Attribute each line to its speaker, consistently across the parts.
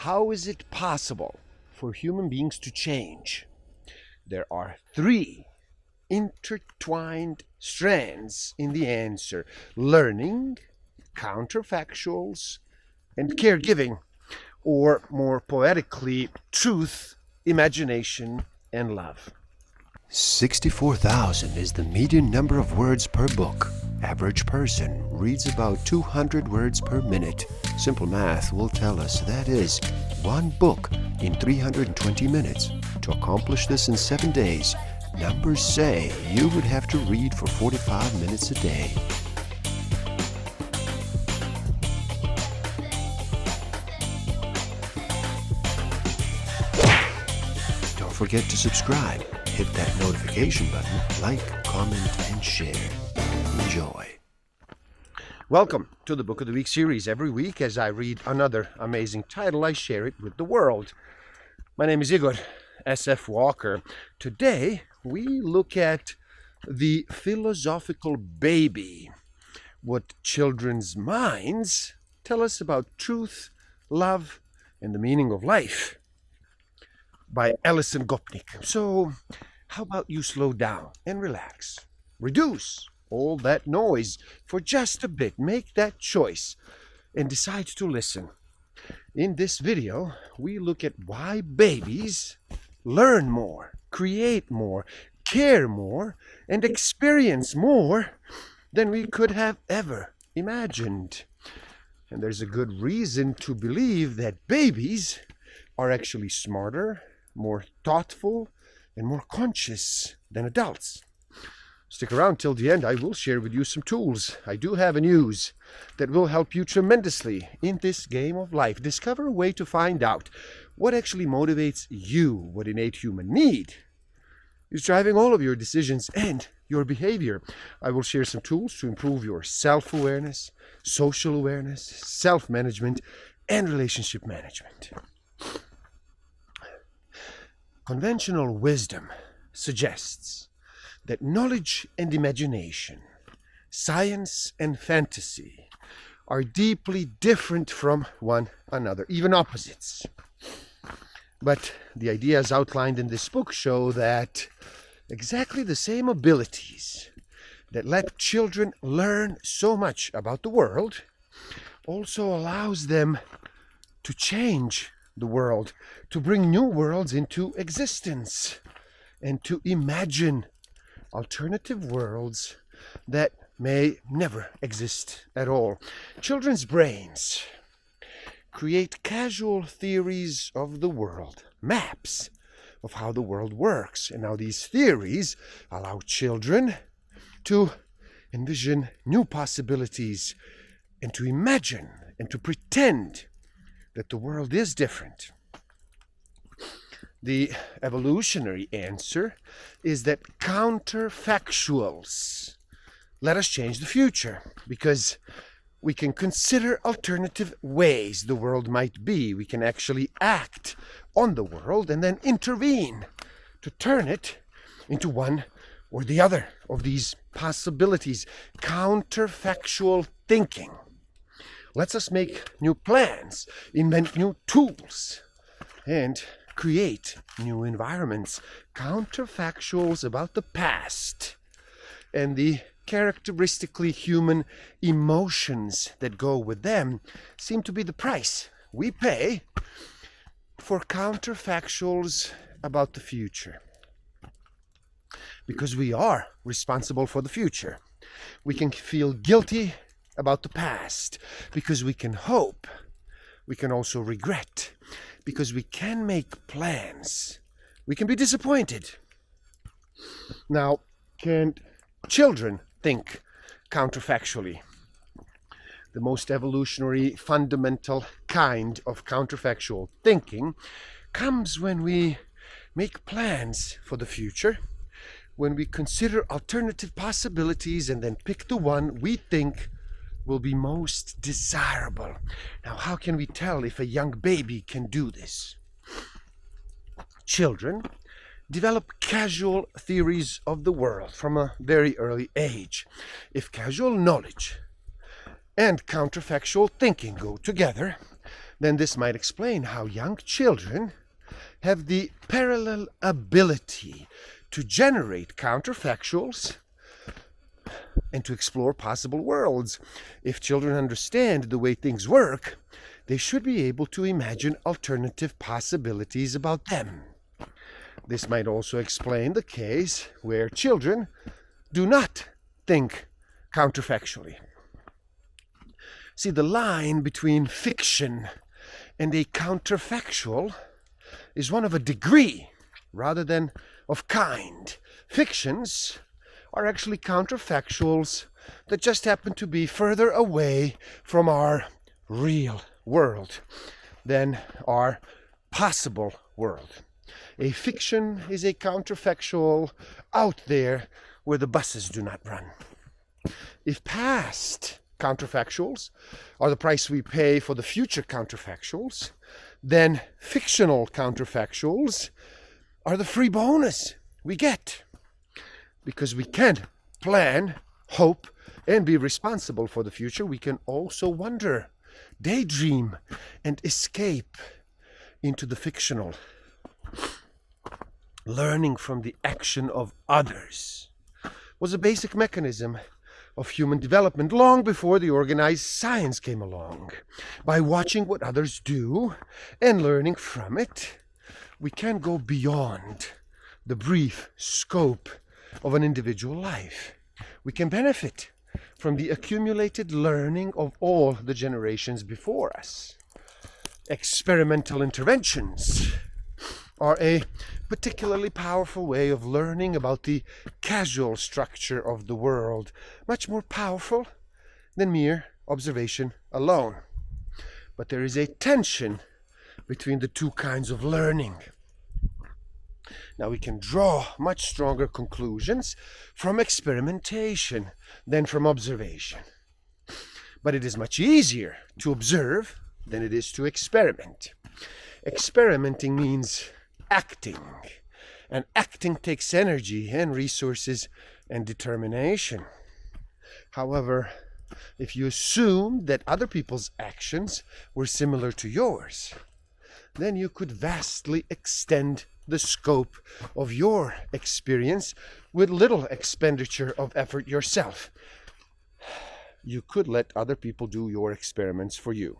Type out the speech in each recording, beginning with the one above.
Speaker 1: How is it possible for human beings to change? There are three intertwined strands in the answer: learning, counterfactuals, and caregiving, or more poetically, truth, imagination, and love.
Speaker 2: 64,000 is the median number of words per book. Average person reads about 200 words per minute. Simple math will tell us that is one book in 320 minutes. To accomplish this in 7 days, numbers say you would have to read for 45 minutes a day. Don't forget to subscribe. Hit that notification button, like, comment, and share. Enjoy.
Speaker 1: Welcome to the Book of the Week series. Every week, as I read another amazing title, I share it with the world. My name is Igor S.F. Walker. Today, we look at the philosophical baby, what children's minds tell us about truth, love, and the meaning of life, by Alison Gopnik. So, how about you slow down and relax? Reduce all that noise for just a bit. Make that choice and decide to listen. In this video, we look at why babies learn more, create more, care more, and experience more than we could have ever imagined. And there's a good reason to believe that babies are actually smarter, more thoughtful, and more conscious than adults. Stick around till the end. I will share with you some tools I do have and use that will help you tremendously in this game of life. Discover a way to find out what actually motivates you, what innate human need is driving all of your decisions and your behavior. I will share some tools to improve your self-awareness, social awareness, self-management, and relationship management. Conventional wisdom suggests that knowledge and imagination, science and fantasy, are deeply different from one another, even opposites. But the ideas outlined in this book show that exactly the same abilities that let children learn so much about the world also allows them to change the world, to bring new worlds into existence, and to imagine alternative worlds that may never exist at all. Children's brains create casual theories of the world, maps of how the world works. And now these theories allow children to envision new possibilities and to imagine and to pretend that the world is different. The evolutionary answer is that counterfactuals let us change the future, because we can consider alternative ways the world might be. We can actually act on the world and then intervene to turn it into one or the other of these possibilities. Counterfactual thinking lets us make new plans, invent new tools, and create new environments. Counterfactuals about the past and the characteristically human emotions that go with them seem to be the price we pay for counterfactuals about the future. Because we are responsible for the future. We can feel guilty about the past, because we can hope. We can also regret, because we can make plans. We can be disappointed. Now, can children think counterfactually? The most evolutionary, fundamental kind of counterfactual thinking comes when we make plans for the future, when we consider alternative possibilities and then pick the one we think will be most desirable. Now, how can we tell if a young baby can do this? Children develop casual theories of the world from a very early age. If casual knowledge and counterfactual thinking go together, then this might explain how young children have the parallel ability to generate counterfactuals and to explore possible worlds. If children understand the way things work, they should be able to imagine alternative possibilities about them. This might also explain the case where children do not think counterfactually. See, the line between fiction and a counterfactual is one of a degree rather than of kind. Fictions are actually counterfactuals that just happen to be further away from our real world than our possible world. A fiction is a counterfactual out there where the buses do not run. If past counterfactuals are the price we pay for the future counterfactuals, then fictional counterfactuals are the free bonus we get. Because we can plan, hope, and be responsible for the future, we can also wonder, daydream, and escape into the fictional. Learning from the action of others was a basic mechanism of human development long before the organized science came along. By watching what others do and learning from it, we can go beyond the brief scope of an individual life. We can benefit from the accumulated learning of all the generations before us. Experimental interventions are a particularly powerful way of learning about the causal structure of the world, much more powerful than mere observation alone. But there is a tension between the two kinds of learning. Now, we can draw much stronger conclusions from experimentation than from observation. But it is much easier to observe than it is to experiment. Experimenting means acting, and acting takes energy and resources and determination. However, if you assume that other people's actions were similar to yours, then you could vastly extend the scope of your experience with little expenditure of effort yourself. You could let other people do your experiments for you.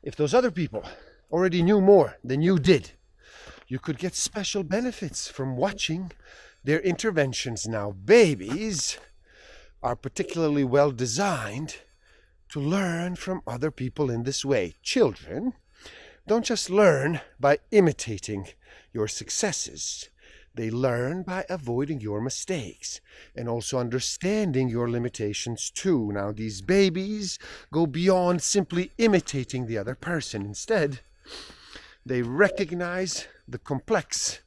Speaker 1: If those other people already knew more than you did, you could get special benefits from watching their interventions. Now, babies are particularly well designed to learn from other people in this way. Children don't just learn by imitating your successes. They learn by avoiding your mistakes and also understanding your limitations too. Now, these babies go beyond simply imitating the other person. Instead, they recognize the complex,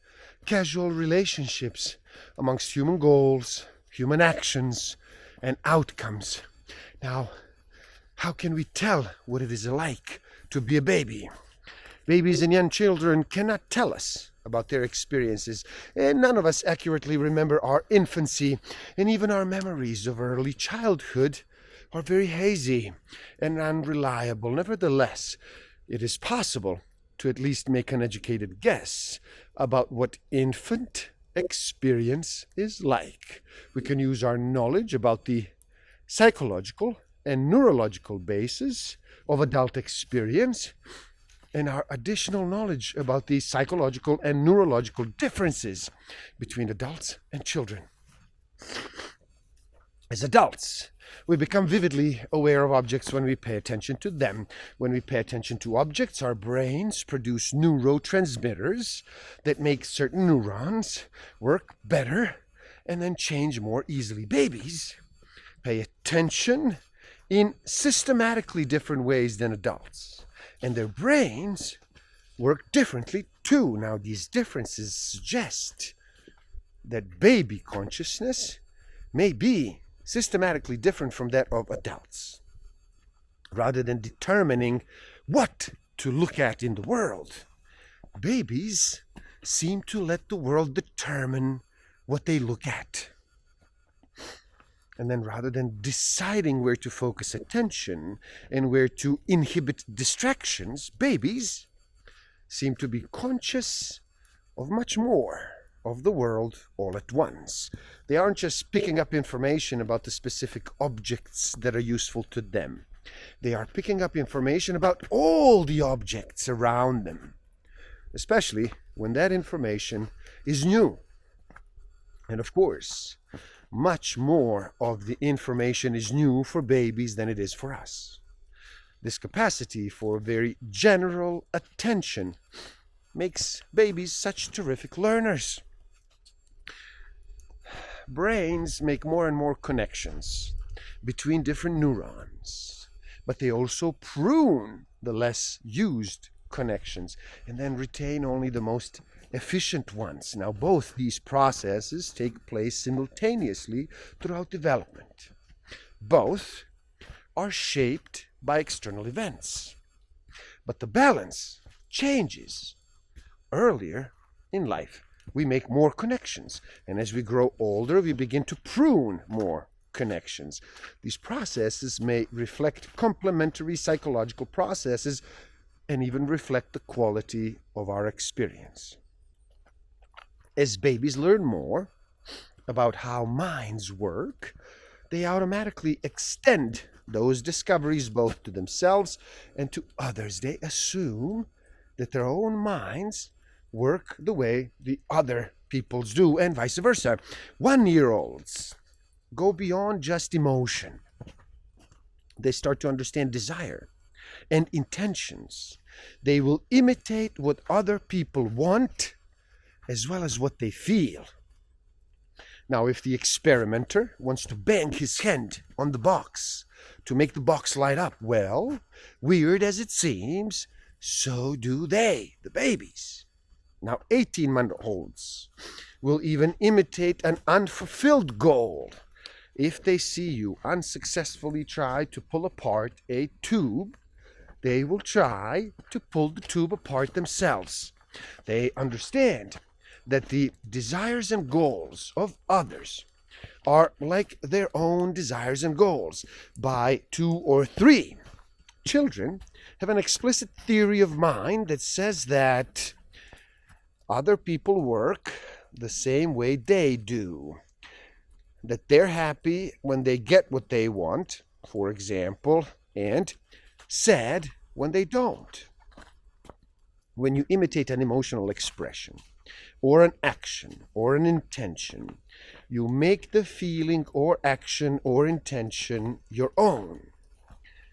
Speaker 1: causal relationships amongst human goals, human actions, and outcomes. Now, how can we tell what it is like to be a baby? Babies and young children cannot tell us about their experiences, and none of us accurately remember our infancy, and even our memories of early childhood are very hazy and unreliable. Nevertheless, it is possible to at least make an educated guess about what infant experience is like. We can use our knowledge about the psychological and neurological basis of adult experience and our additional knowledge about the psychological and neurological differences between adults and children. As adults, we become vividly aware of objects when we pay attention to them. When we pay attention to objects, our brains produce neurotransmitters that make certain neurons work better and then change more easily. Babies pay attention in systematically different ways than adults, and their brains work differently too. Now, these differences suggest that baby consciousness may be systematically different from that of adults. Rather than determining what to look at in the world, babies seem to let the world determine what they look at. And then rather than deciding where to focus attention and where to inhibit distractions, babies seem to be conscious of much more of the world all at once. They aren't just picking up information about the specific objects that are useful to them. They are picking up information about all the objects around them, especially when that information is new. And of course, much more of the information is new for babies than it is for us. This capacity for very general attention makes babies such terrific learners. Brains make more and more connections between different neurons, but they also prune the less used connections and then retain only the most efficient ones. Now, both these processes take place simultaneously throughout development. Both are shaped by external events, but the balance changes. Earlier in life, we make more connections, and as we grow older, we begin to prune more connections. These processes may reflect complementary psychological processes and even reflect the quality of our experience. As babies learn more about how minds work, they automatically extend those discoveries both to themselves and to others. They assume that their own minds work the way the other people's do, and vice versa. 1-year-olds go beyond just emotion. They start to understand desire and intentions. They will imitate what other people want as well as what they feel. Now, if the experimenter wants to bang his hand on the box to make the box light up, well, weird as it seems, so do they, the babies. Now, 18-month-olds will even imitate an unfulfilled goal. If they see you unsuccessfully try to pull apart a tube, they will try to pull the tube apart themselves. They understand that the desires and goals of others are like their own desires and goals by 2 or 3. Children have an explicit theory of mind that says that other people work the same way they do, that they're happy when they get what they want, for example, and sad when they don't. When you imitate an emotional expression, or an action, or an intention, you make the feeling or action or intention your own.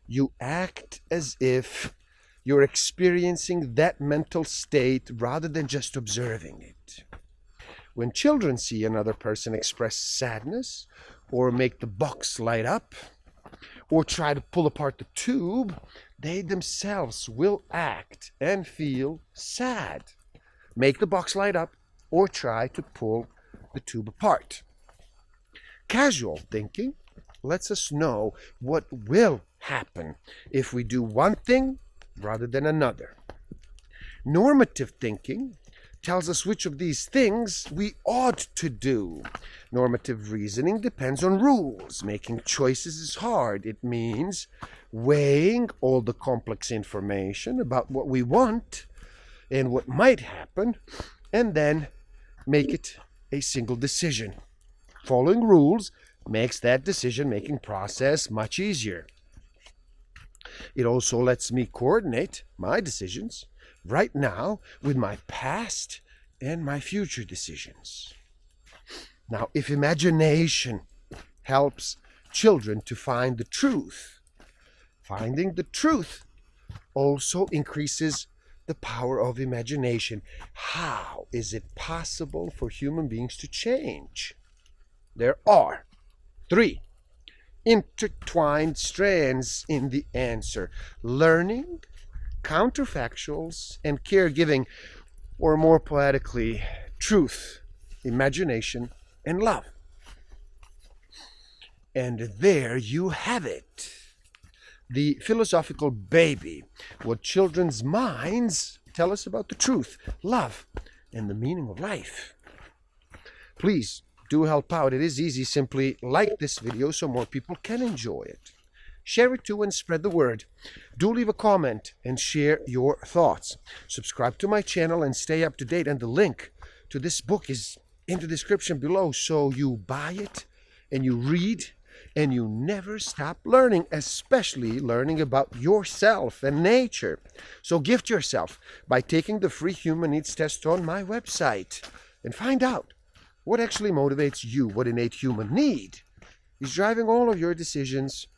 Speaker 1: You act as if you're experiencing that mental state rather than just observing it. When children see another person express sadness, or make the box light up, or try to pull apart the tube, they themselves will act and feel sad, make the box light up, or try to pull the tube apart. Casual thinking lets us know what will happen if we do one thing rather than another. Normative thinking tells us which of these things we ought to do. Normative reasoning depends on rules. Making choices is hard. It means weighing all the complex information about what we want and what might happen, and then make it a single decision. Following rules makes that decision-making process much easier. It also lets me coordinate my decisions right now with my past and my future decisions. Now, if imagination helps children to find the truth, finding the truth also increases the power of imagination. How is it possible for human beings to change? There are 3 intertwined strands in the answer: learning, counterfactuals, and caregiving, or more poetically, truth, imagination, and love. And there you have it. The philosophical baby, what children's minds tell us about the truth, love, and the meaning of life. Please do help out. It is easy. Simply like this video so more people can enjoy it. Share it too and spread the word. Do leave a comment and share your thoughts. Subscribe to my channel and stay up to date. And the link to this book is in the description below, so you buy it and you read and you never stop learning, especially learning about yourself and nature. So gift yourself by taking the free human needs test on my website and find out what actually motivates you, what innate human need is driving all of your decisions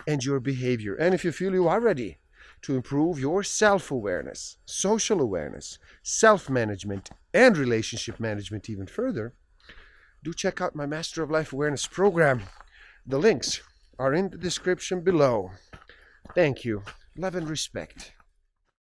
Speaker 1: and your behavior. And if you feel you are ready to improve your self-awareness, social awareness, self-management, and relationship management even further, do check out my Master of Life Awareness program. The links are in the description below. Thank you. Love and respect.